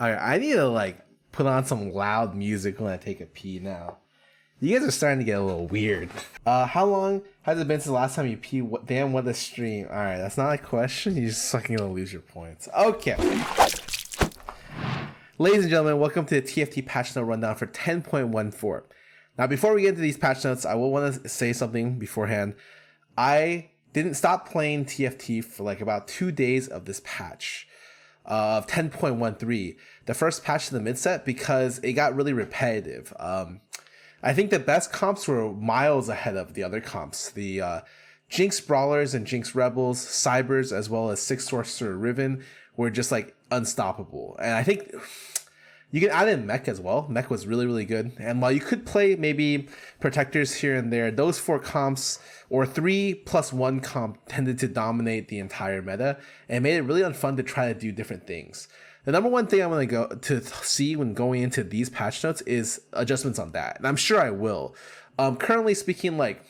Alright, I need to like put on some loud music when I take a pee now. You guys are starting to get a little weird. How long has it been since the last time you pee? Damn, what a stream. Alright, that's not a question. You're just fucking gonna lose your points. Okay. Ladies and gentlemen, welcome to the TFT patch note rundown for 10.14. Now, before we get into these patch notes, I will want to say something beforehand. I didn't stop playing TFT for like about 2 days of this patch of 10.13, the first patch to the mid set, because it got really repetitive. I think the best comps were miles ahead of the other comps. The Jinx Brawlers and Jinx Rebels, Cybers, as well as Six Sorcerer Riven were just like unstoppable. And I think you can add in Mech as well. Mech was really, really good. And while you could play maybe Protectors here and there, those 4 comps or 3+1 comp tended to dominate the entire meta and made it really unfun to try to do different things. The number one thing I'm going to go to see when going into these patch notes is adjustments on that. And I'm sure I will. Currently speaking, like,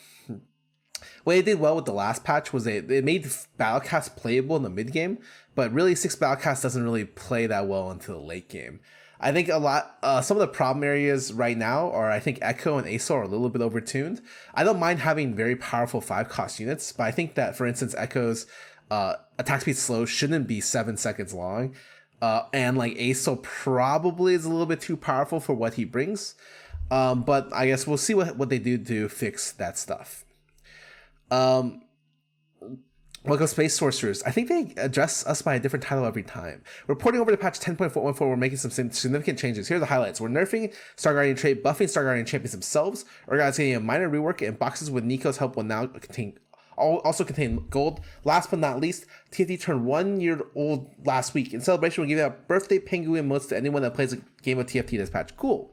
what it did well with the last patch was it made Battlecast playable in the mid game, but really 6 Battlecast doesn't really play that well into the late game. I think some of the problem areas right now are, I think Echo and Aso are a little bit overtuned. I don't mind having very powerful 5-cost units, but I think that, for instance, Echo's attack speed slow shouldn't be 7 seconds long. And like Aso probably is a little bit too powerful for what he brings. But I guess we'll see what they do to fix that stuff. Welcome Space Sorcerers. I think they address us by a different title every time. Reporting over to patch 10.414, we're making some significant changes. Here are the highlights. We're nerfing Star Guardian trait, buffing Star Guardian champions themselves. URGOT's getting a minor rework, and boxes with Nico's help will now also contain gold. Last but not least, TFT turned 1 year old last week. In celebration, we're giving out birthday penguin emotes to anyone that plays a game of TFT this patch. Cool.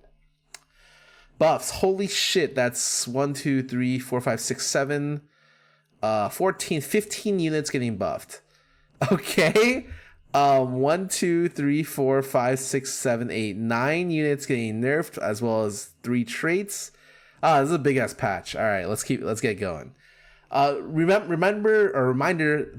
Buffs. Holy shit, that's 1, 2, 3, 4, 5, 6, 7... 14, 15 units getting buffed. Okay. 1, 2, 3, 4, 5, 6, 7, 8, 9 units getting nerfed, as well as 3 traits. This is a big ass patch. All right, let's get going. Reminder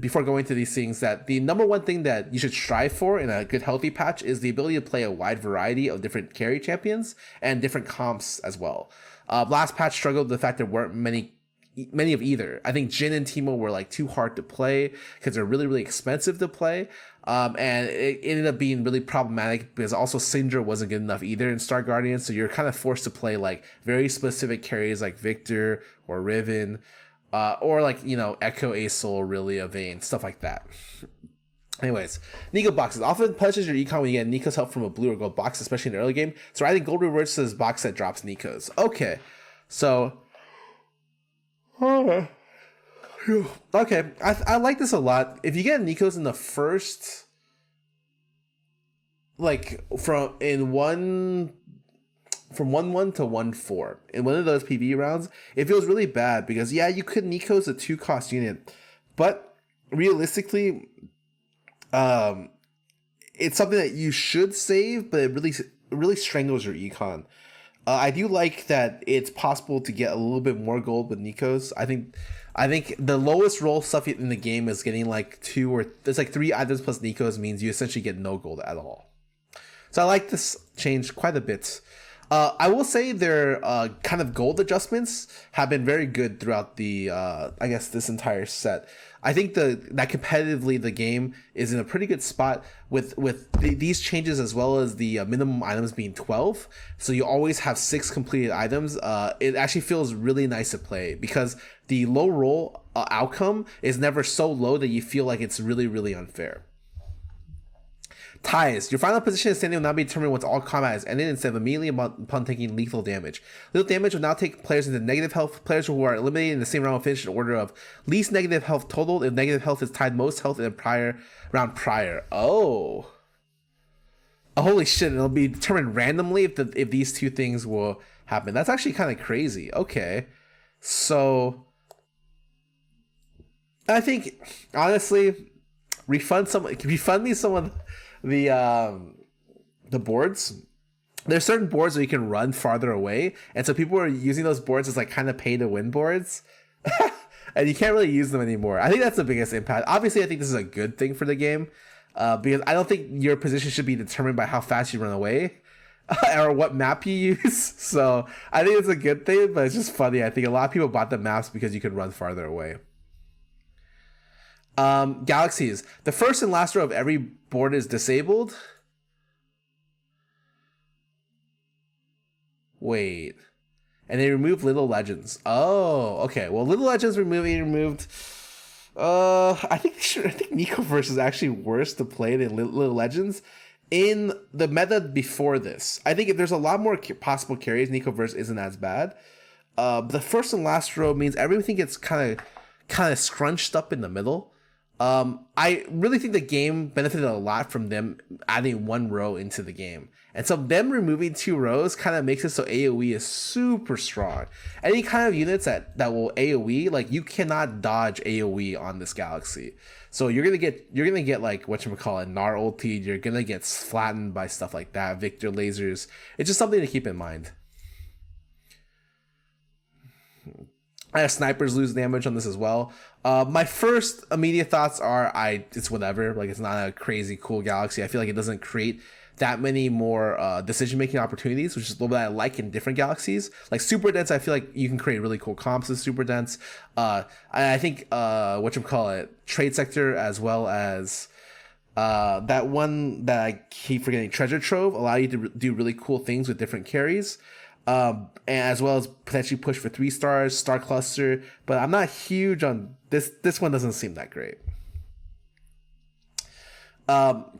before going to these things that the number one thing that you should strive for in a good healthy patch is the ability to play a wide variety of different carry champions and different comps as well. Last patch struggled with the fact there weren't many of either. I think Jhin and Teemo were like too hard to play because they're really, really expensive to play. And it ended up being really problematic because also Syndra wasn't good enough either in Star Guardian. So you're kind of forced to play like very specific carries like Victor or Riven, or like, you know, Echo, Aesol, Aurelia, Vayne, stuff like that. Anyways, Nico boxes. Often punishes your econ when you get Nico's help from a blue or gold box, especially in the early game. So adding gold rewards to this box that drops Nico's. Okay. So okay, I like this a lot. If you get Nico's in the first, like from 1-1 to 1-4 in one of those PvE rounds, it feels really bad because yeah, you could Nico's a 2-cost unit, but realistically, it's something that you should save, but it really strangles your econ. I do like that it's possible to get a little bit more gold with Nico's. I think the lowest roll stuff in the game is getting like 2 or there's like 3 items plus Nico's means you essentially get no gold at all. So I like this change quite a bit. I will say their kind of gold adjustments have been very good throughout the I guess this entire set. I think that competitively the game is in a pretty good spot with these changes, as well as the minimum items being 12. So you always have 6 completed items. It actually feels really nice to play because the low roll outcome is never so low that you feel like it's really, really unfair. Ties. Your final position in standing will now be determined once all combat is ended instead of immediately upon taking lethal damage. Lethal damage will now take players into negative health. Players who are eliminated in the same round will finish in order of least negative health total if negative health is tied most health in a round prior. Oh, holy shit. It'll be determined randomly if these two things will happen. That's actually kind of crazy. Okay. So I think honestly, refund me some of the boards. There's certain boards where you can run farther away, and so people are using those boards as like kind of pay to win boards. And you can't really use them anymore. I think that's the biggest impact. Obviously, I think this is a good thing for the game. because I don't think your position should be determined by how fast you run away or what map you use. So I think it's a good thing, but it's just funny. I think a lot of people bought the maps because you could run farther away. Galaxies. The first and last row of every board is disabled. Wait. And they remove Little Legends. Oh, okay. Well, Little Legends removed. I think Nicoverse is actually worse to play than Little Legends in the meta before this. I think if there's a lot more possible carries, Nicoverse isn't as bad. The first and last row means everything gets kind of scrunched up in the middle. I really think the game benefited a lot from them adding one row into the game. And so them removing 2 rows kind of makes it so AoE is super strong. Any kind of units that will AoE, like you cannot dodge AoE on this galaxy. So you're gonna get like whatchamacallit, Gnar ulti, you're gonna get flattened by stuff like that, Victor lasers. It's just something to keep in mind. Snipers lose damage on this as well. My first immediate thoughts are it's whatever. Like, it's not a crazy cool galaxy. I feel like it doesn't create that many more decision-making opportunities, which is a little bit I like in different galaxies. Like Super Dense, I feel like you can create really cool comps with Super Dense. I think Trade Sector, as well as that one that I keep forgetting, Treasure Trove, allow you to do really cool things with different carries. And as well as potentially push for 3 stars, Star Cluster, but I'm not huge on this. This one doesn't seem that great.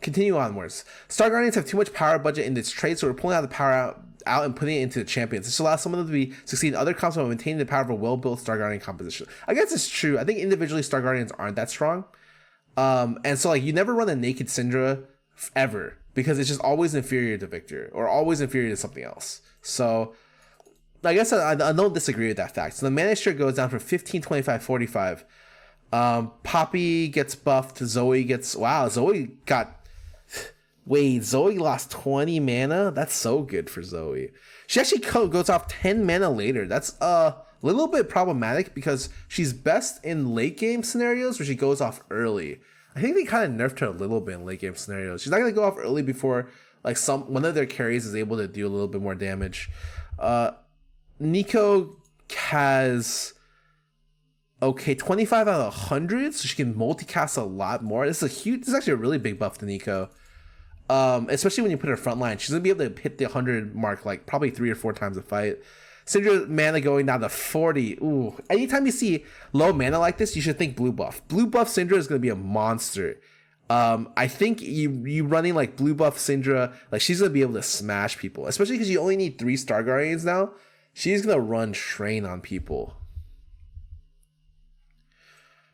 Continue onwards. Star Guardians have too much power budget in this trade, so we're pulling out the power out and putting it into the champions. This allows some of them to succeed in other comps while maintaining the power of a well-built Star Guardian composition. I guess it's true. I think individually Star Guardians aren't that strong. And so like you never run a naked Syndra ever, because it's just always inferior to Victor or always inferior to something else. So I guess I don't disagree with that fact. So the mana share goes down from 15, 25, 45. Poppy gets buffed. Zoe gets... Wow, Zoe got... Wait, Zoe lost 20 mana? That's so good for Zoe. She actually goes off 10 mana later. That's a little bit problematic because she's best in late game scenarios where she goes off early. I think they kind of nerfed her a little bit in late game scenarios. She's not going to go off early before like one of their carries is able to do a little bit more damage. Nico has... Okay, 25 out of 100, so she can multicast a lot more. This is actually a really big buff to Nico. Especially when you put her front line. She's going to be able to hit the 100 mark like probably 3 or 4 times a fight. Syndra mana going down to 40. Ooh, anytime you see low mana like this, you should think blue buff. Blue buff Syndra is going to be a monster. I think you running like blue buff Syndra, like she's going to be able to smash people. Especially because you only need 3 Star Guardians now. She's going to run train on people.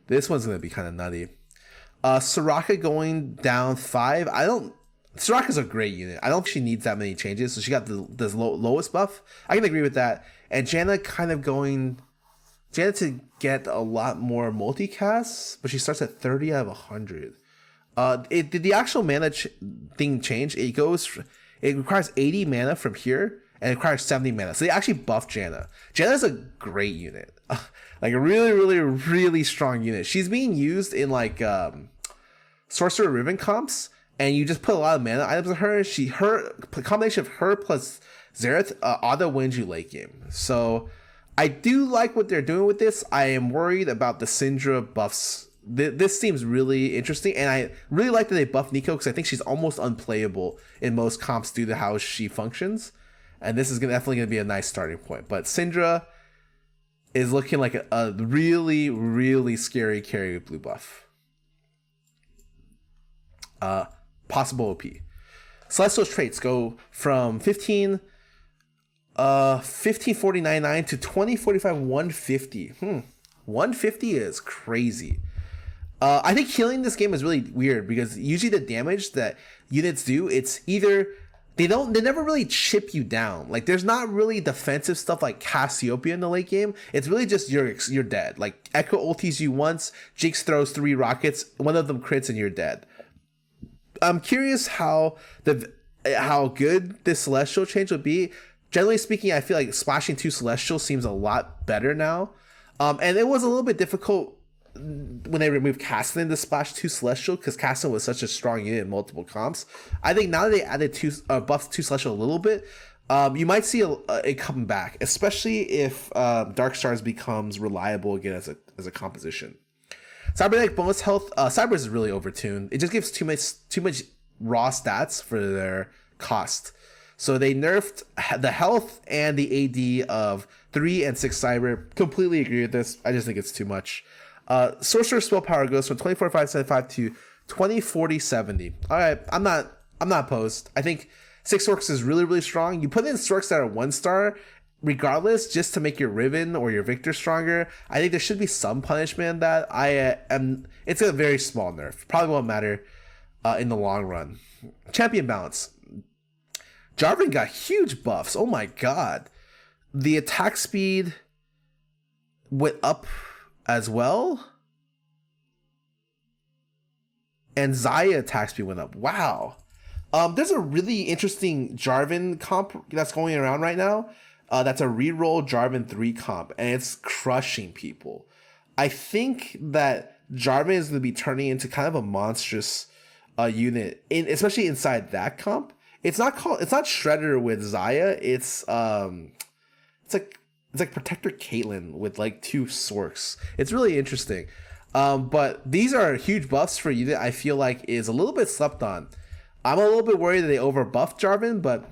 This one's going to be kind of nutty. Soraka going down 5. Soraka's a great unit. I don't think she needs that many changes. So she got the lowest buff. I can agree with that. And Janna to get a lot more multicasts, but she starts at 30 out of 100. Did the actual mana thing change? It requires 80 mana from here, and it requires 70 mana. So they actually buffed Janna. Janna's a great unit. Like a really, really, really strong unit. She's being used in like Sorcerer Riven comps, and you just put a lot of mana items on her. Her combination of her plus Xerath auto wins you late game. So I do like what they're doing with this. I am worried about the Syndra buffs. This seems really interesting, and I really like that they buff Nico because I think she's almost unplayable in most comps due to how she functions. And this is definitely going to be a nice starting point. But Syndra is looking like a really, really scary carry with blue buff. Possible OP. Celestial's traits go from 1549.9 to 2045 150. 150 is crazy. I think healing this game is really weird because usually the damage that units do, it's either they never really chip you down. Like there's not really defensive stuff like Cassiopeia in the late game. It's really just you're dead. Like Echo ultis you once, Jinx throws 3 rockets, one of them crits and you're dead. I'm curious how good this Celestial change would be. Generally speaking, I feel like splashing 2 Celestial seems a lot better now. And it was a little bit difficult when they removed Cassian to splash 2 Celestial, because Cassian was such a strong unit in multiple comps. I think now that they added buffs 2 Celestial a little bit, you might see it come back, especially if Dark Stars becomes reliable again as a composition. Cybernetic bonus health. Cyber is really overtuned. It just gives too much raw stats for their cost. So they nerfed the health and the AD of 3 and 6 Cyber. Completely agree with this. I just think it's too much. Sorcerer spell power goes from 24,575 to 20,4070. All right, I'm not opposed. I think 6 Orcs is really, really strong. You put in Orcs that are 1-star, regardless, just to make your Riven or your Victor stronger. I think there should be some punishment in that. It's a very small nerf. Probably won't matter in the long run. Champion balance. Jarvan got huge buffs. Oh my god. The attack speed went up as well. And Xayah attack speed went up. Wow. There's a really interesting Jarvan comp that's going around right now. That's a reroll Jarvan 3 comp, and it's crushing people. I think that Jarvan is going to be turning into kind of a monstrous unit, especially inside that comp. It's not Shredder with Xayah. It's like Protector Caitlyn with like 2 Sorks. It's really interesting. But these are huge buffs for a unit I feel like is a little bit slept on. I'm a little bit worried that they overbuffed Jarvan, but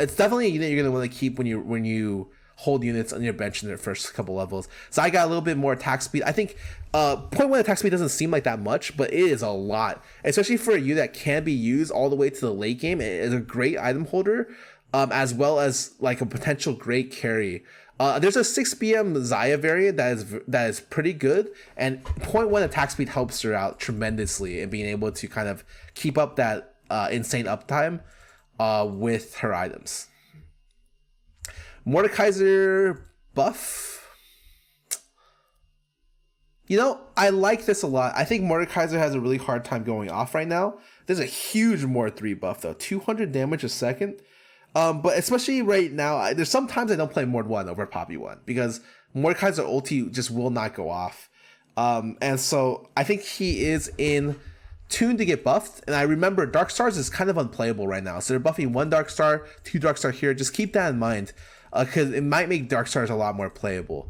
it's definitely a unit you're gonna want to keep when you hold units on your bench in their first couple levels. So I got a little bit more attack speed. I think 0.1 attack speed doesn't seem like that much, but it is a lot, especially for a unit that can be used all the way to the late game. It is a great item holder, as well as like a potential great carry. There's a 6 BM Xayah variant that is pretty good, and 0.1 attack speed helps her out tremendously in being able to kind of keep up that insane uptime with her items. Mordekaiser buff. I like this a lot. I think Mordekaiser has a really hard time going off right now. There's a huge Mord 3 buff though, 200 damage a second. But especially right now, there's sometimes I don't play Mord 1 over Poppy 1 because Mordekaiser ulti just will not go off. And so I think he is in tune to get buffed. And I remember Dark Stars is kind of unplayable right now. So they're buffing 1 Dark Star, 2 Dark Star here. Just keep that in mind because it might make Dark Stars a lot more playable.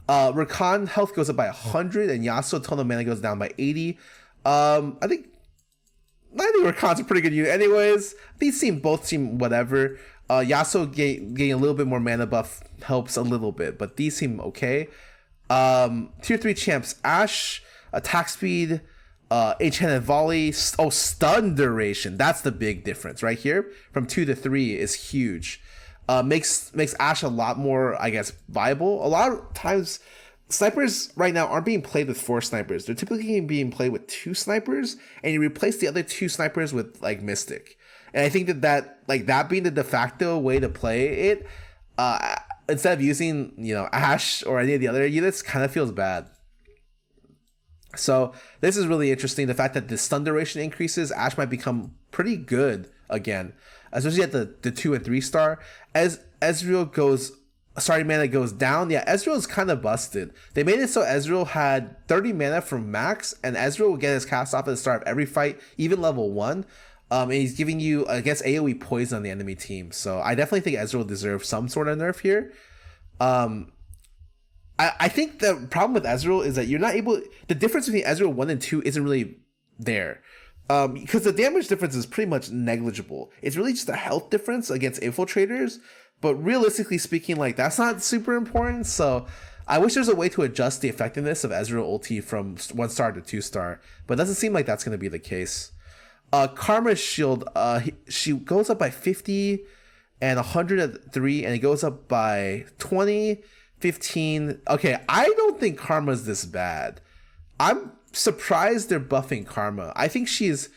Rakan health goes up by 100 and Yasuo total mana goes down by 80. I think Rakan's a pretty good unit anyways. These both seem whatever. Yasuo getting a little bit more mana buff helps a little bit, but these seem okay. Tier 3 champs, Ashe, attack speed, enchanted volley, stun duration. That's the big difference right here. From 2 to 3 is huge. Makes Ashe a lot more, I guess, viable. A lot of times snipers right now aren't being played with 4 snipers. They're typically being played with 2 snipers, and you replace the other 2 snipers with like Mystic. And I think that being the de facto way to play it, instead of using Ashe or any of the other units, kind of feels bad. So this is really interesting. The fact that the stun duration increases, Ashe might become pretty good again, especially at the 2 and 3 star. As Ezreal mana goes down. Yeah, Ezreal is kind of busted. They made it so Ezreal had 30 mana from max, and Ezreal will get his cast off at the start of every fight, even level 1. And he's giving you, I guess, AoE poison on the enemy team. So I definitely think Ezreal deserves some sort of nerf here. I think the problem with Ezreal is that you're not able... The difference between Ezreal 1 and 2 isn't really there. Because the damage difference is pretty much negligible. It's really just a health difference against infiltrators. But realistically speaking, that's not super important. So I wish there's a way to adjust the effectiveness of Ezreal ulti from 1 star to 2 star. But it doesn't seem like that's going to be the case. Karma's shield, she goes up by 50 and 103, and it goes up by 20, 15. Okay, I don't think Karma's this bad. I'm surprised they're buffing Karma. I think she's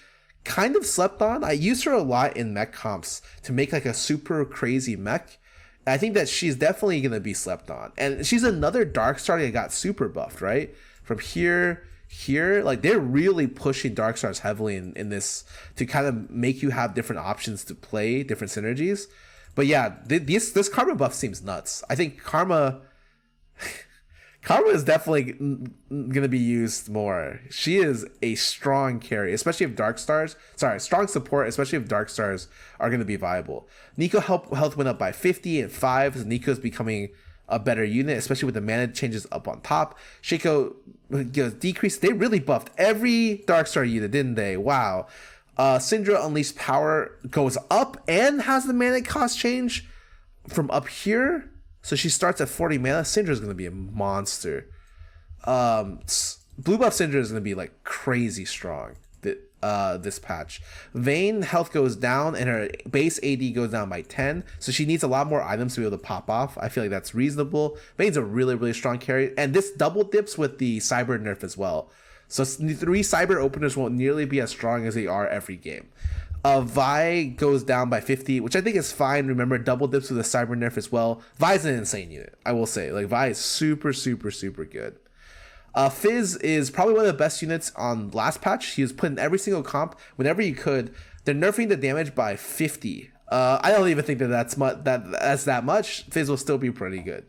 kind of slept on. I use her a lot in mech comps to make a super crazy mech. I think that she's definitely going to be slept on. And she's another Dark Star that got super buffed, right? From here, they're really pushing Dark Stars heavily in this to kind of make you have different options to play different synergies. But yeah, this Karma buff seems nuts. I think Karma Karma is definitely gonna be used more. She is a strong carry, especially if strong support, especially if Dark Stars are gonna be viable. Nico health went up by 50 and 5. So Nico's becoming a better unit, especially with the mana changes up on top. Shaco decreased. They really buffed every Dark Star unit, didn't they? Wow. Syndra Unleashed Power goes up and has the mana cost change from up here. So she starts at 40 mana. Syndra is going to be a monster. Blue buff Syndra is going to be like crazy strong this patch. Vayne health goes down and her base AD goes down by 10. So she needs a lot more items to be able to pop off. I feel like that's reasonable. Vayne's a really, really strong carry. And this double dips with the cyber nerf as well. So 3 cyber openers won't nearly be as strong as they are every game. Vi goes down by 50, which I think is fine. Remember, double dips with a cyber nerf as well. Vi's an insane unit, I will say. Like, Vi is super, super, super good. Fizz is probably one of the best units on last patch. He was put in every single comp whenever you could. They're nerfing the damage by 50. I don't even think that's that much. Fizz will still be pretty good.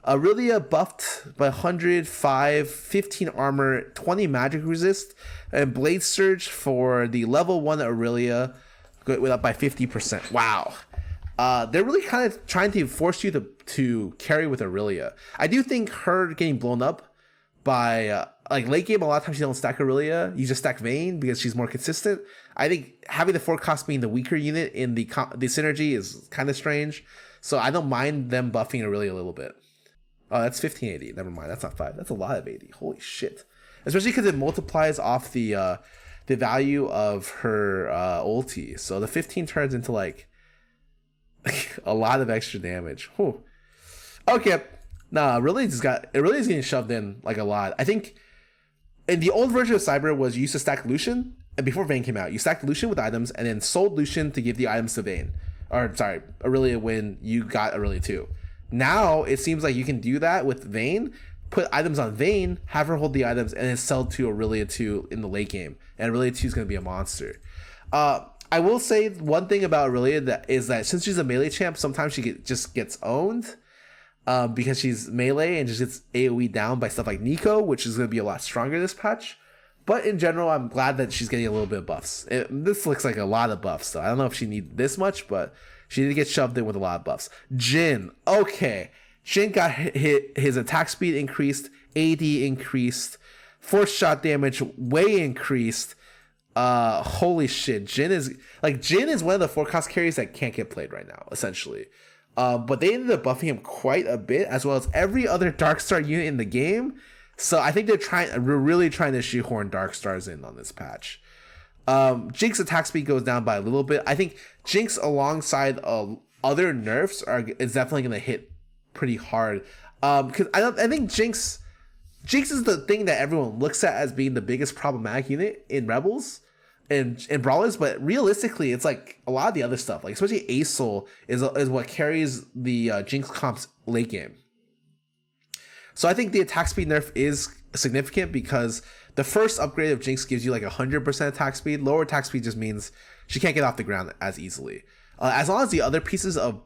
Aurelia buffed by 105, 15 armor, 20 magic resist, and Blade Surge for the level 1 Aurelia went up by 50%. Wow. They're really kind of trying to force you to carry with Aurelia. I do think her getting blown up by like late game, a lot of times you don't stack Aurelia, you just stack Vayne because she's more consistent. I think having the 4 cost being the weaker unit in the synergy is kind of strange. So I don't mind them buffing Aurelia a little bit. Oh, that's 1580. Never mind. That's not 5. That's a lot of 80. Holy shit. Especially because it multiplies off the value of her ulti. So the 15 turns into like a lot of extra damage. Whew. Okay. Nah, really is getting shoved in like a lot. I think in the old version of Cyber was you used to stack Lucian, and before Vayne came out, you stacked Lucian with items and then sold Lucian to give the items to Vayne. Or sorry, Aurelia when you got Aurelia 2. Now it seems like you can do that with Vayne, put items on Vayne, have her hold the items, and then sell to Aurelia 2 in the late game. And Aurelia 2 is going to be a monster. I will say one thing about Aurelia is that since she's a melee champ, sometimes she just gets owned because she's melee and just gets AoE down by stuff like Nico, which is going to be a lot stronger this patch. But in general, I'm glad that she's getting a little bit of buffs. This looks like a lot of buffs, though. I don't know if she needs this much, but she did get shoved in with a lot of buffs. Jhin. Okay. Jhin got hit. His attack speed increased. AD increased. Force shot damage way increased. Holy shit. Jhin is one of the 4 cost carries that can't get played right now, essentially. But they ended up buffing him quite a bit, as well as every other Dark Star unit in the game. So I think we're really trying to shoehorn Dark Stars in on this patch. Jinx attack speed goes down by a little bit. I think Jinx alongside other nerfs is definitely going to hit pretty hard. Because I think Jinx is the thing that everyone looks at as being the biggest problematic unit in Rebels and Brawlers, but realistically, it's like a lot of the other stuff, like especially Aesol is what carries the Jinx comps late game. So I think the attack speed nerf is significant because the first upgrade of Jinx gives you like 100% attack speed. Lower attack speed just means she can't get off the ground as easily. As long as the other pieces of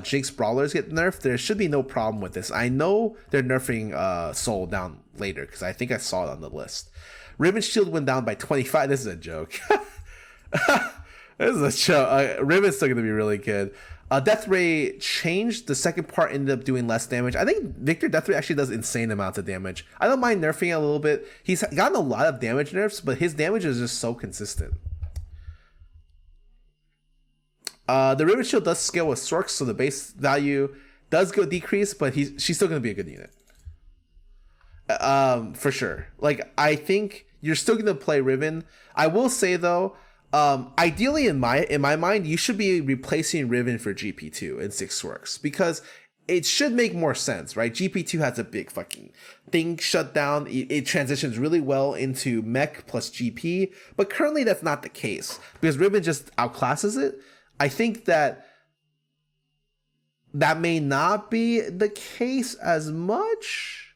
Jinx brawlers get nerfed, there should be no problem with this. I know they're nerfing Soul down later because I think I saw it on the list. Riven's shield went down by 25. This is a joke. This is a joke. Riven's still going to be really good. Death Ray changed. The second part ended up doing less damage. I think Victor Death Ray actually does insane amounts of damage. I don't mind nerfing it a little bit. He's gotten a lot of damage nerfs, but his damage is just so consistent. The Riven Shield does scale with Sorks, so the base value does go decrease, but she's still going to be a good unit. For sure. Like, I think you're still going to play Riven. I will say, though, ideally in my mind, you should be replacing Riven for GP2 and 6 Sorks, because it should make more sense, right? GP2 has a big fucking thing shut down. It transitions really well into mech plus GP, but currently that's not the case because Riven just outclasses it. I think that may not be the case as much,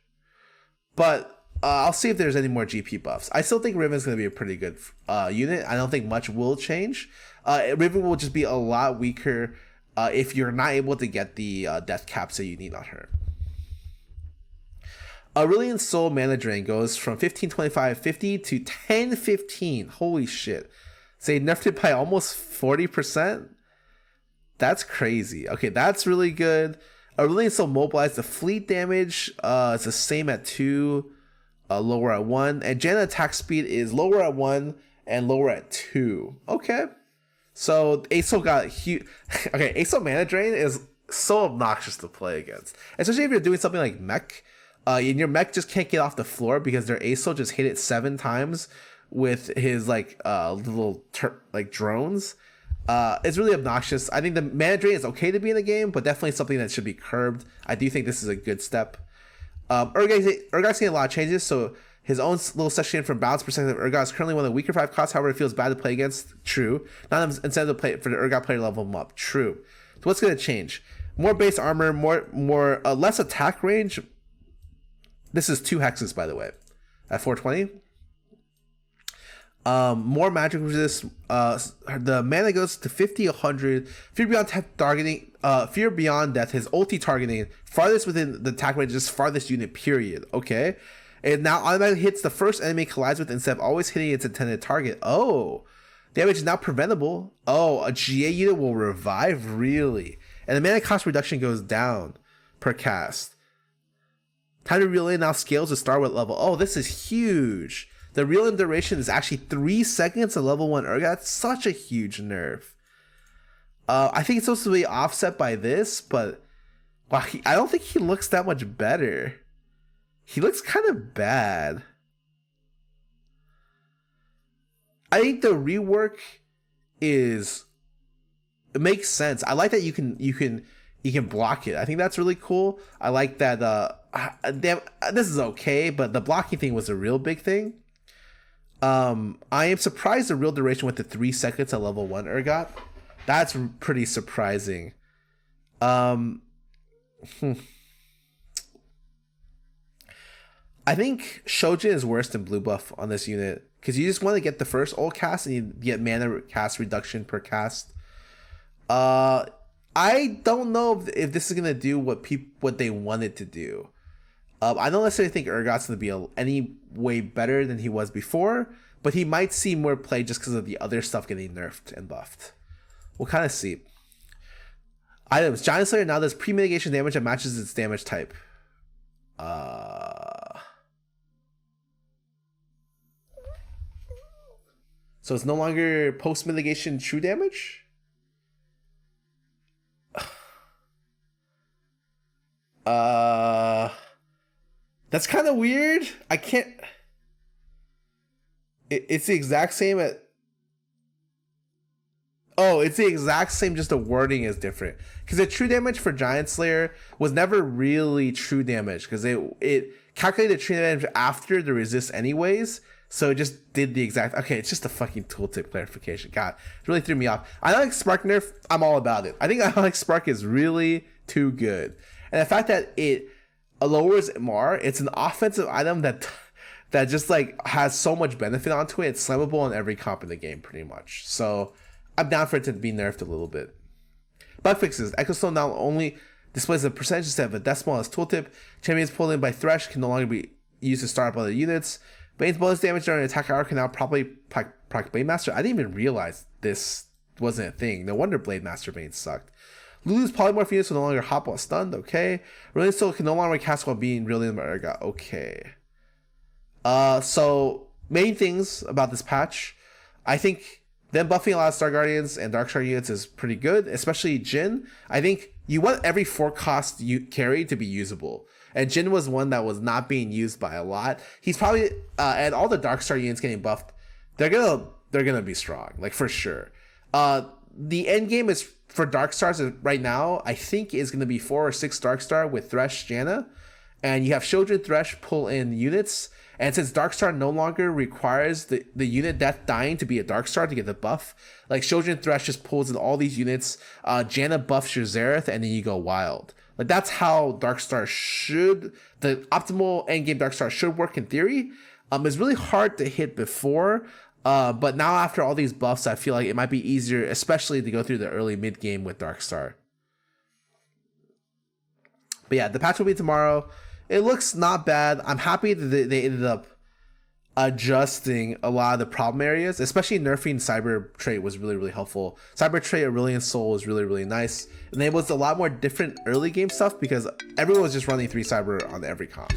but I'll see if there's any more GP buffs. I still think Riven's going to be a pretty good unit. I don't think much will change. Riven will just be a lot weaker if you're not able to get the death caps that you need on her. Aurelion Soul mana drain goes from 15/25/50 to 10/15. Holy shit. They nerfed it by almost 40%. That's crazy. Okay, that's really good. Aurelion Soul mobilized. The fleet damage is the same at 2, lower at 1. And Janna attack speed is lower at 1 and lower at 2. Okay. So ASO got huge. Okay, ASO mana drain is so obnoxious to play against. Especially if you're doing something like mech. And your mech just can't get off the floor because their ASO just hit it 7 times with his like little like drones. It's really obnoxious. I think the mana drain is okay to be in the game, but definitely something that should be curbed. I do think this is a good step. URGOT's getting a lot of changes, so his own little section from balance perspective, URGOT is currently one of the weaker 5 costs, however it feels bad to play against. True. Not an incentive to play for the URGOT player to level him up. True. So what's going to change? More base armor, less attack range. This is 2 hexes, by the way, at 420. More magic resist. The mana goes to 50, 100. Fear beyond targeting. Fear beyond death. His ulti targeting farthest within the attack range, just farthest unit. Period. Okay. It now automatically hits the first enemy it collides with instead of always hitting its intended target. Oh, damage is now preventable. Oh, a GA unit will revive. Really, and the mana cost reduction goes down per cast. Time to reel in now scales to Star Wars level. Oh, this is huge. The reel in duration is actually 3 seconds at level 1 URGOT. That's such a huge nerf. I think it's supposed to be offset by this, but wow, I don't think he looks that much better. He looks kind of bad. I think the rework it makes sense. I like that you can block it. I think that's really cool. I like that. This is okay, but the blocking thing was a real big thing. I am surprised the real duration went to 3 seconds at level 1 URGOT. That's pretty surprising. I think Shojin is worse than blue buff on this unit because you just want to get the first ult cast and you get mana cast reduction per cast. I don't know if this is gonna do what they wanted to do. I don't necessarily think URGOT's gonna be any way better than he was before, but he might see more play just because of the other stuff getting nerfed and buffed. We'll kind of see. Items. Giant Slayer now does pre-mitigation damage that matches its damage type. So it's no longer post-mitigation true damage? That's kind of weird. I can't. It's the exact same at. Oh, it's the exact same, just the wording is different. Because the true damage for Giant Slayer was never really true damage because it calculated true damage after the resist anyways. So it just did the exact. Okay, it's just a fucking tooltip clarification. God, it really threw me off. I like Spark nerf. I'm all about it. I think I like Spark is really too good, and the fact that it lowers MR, it's an offensive item that just like has so much benefit onto it. It's slammable in every comp in the game, pretty much. So I'm down for it to be nerfed a little bit. Bug fixes. Echo Stone now only displays a percentage instead of a decimal as tooltip. Champions pulled in by Thresh can no longer be used to start up other units. Bane's bonus damage during an attack hour can now probably proc Blade Master. I didn't even realize this wasn't a thing. No wonder Blade Master Bane sucked. Lulu's polymorph units will no longer hop while stunned. Okay. Really still can no longer cast while being reeled in by URGOT. Okay. So main things about this patch. I think them buffing a lot of Star Guardians and Darkstar units is pretty good, especially Jhin. I think you want every 4 cost you carry to be usable. And Jhin was one that was not being used by a lot. He's probably and all the Darkstar units getting buffed, they're gonna be strong, like for sure. The end game is for Darkstars right now, I think is gonna be 4 or 6 Darkstar with Thresh Janna. And you have Shojin Thresh pull in units. And since Darkstar no longer requires the unit death dying to be a Darkstar to get the buff, like Shojin Thresh just pulls in all these units, Janna buffs your Xerath, and then you go wild. Like that's how Darkstar the optimal endgame Darkstar should work in theory. It's really hard to hit before, but now after all these buffs, I feel like it might be easier, especially to go through the early mid game with Darkstar. But yeah, the patch will be tomorrow. it looks not bad. I'm happy that they ended up adjusting a lot of the problem areas, especially nerfing Cyber Trait was really, really helpful. Cyber Trait Aurelion Soul is really, really nice. And it was a lot more different early game stuff because everyone was just running 3 Cyber on every comp.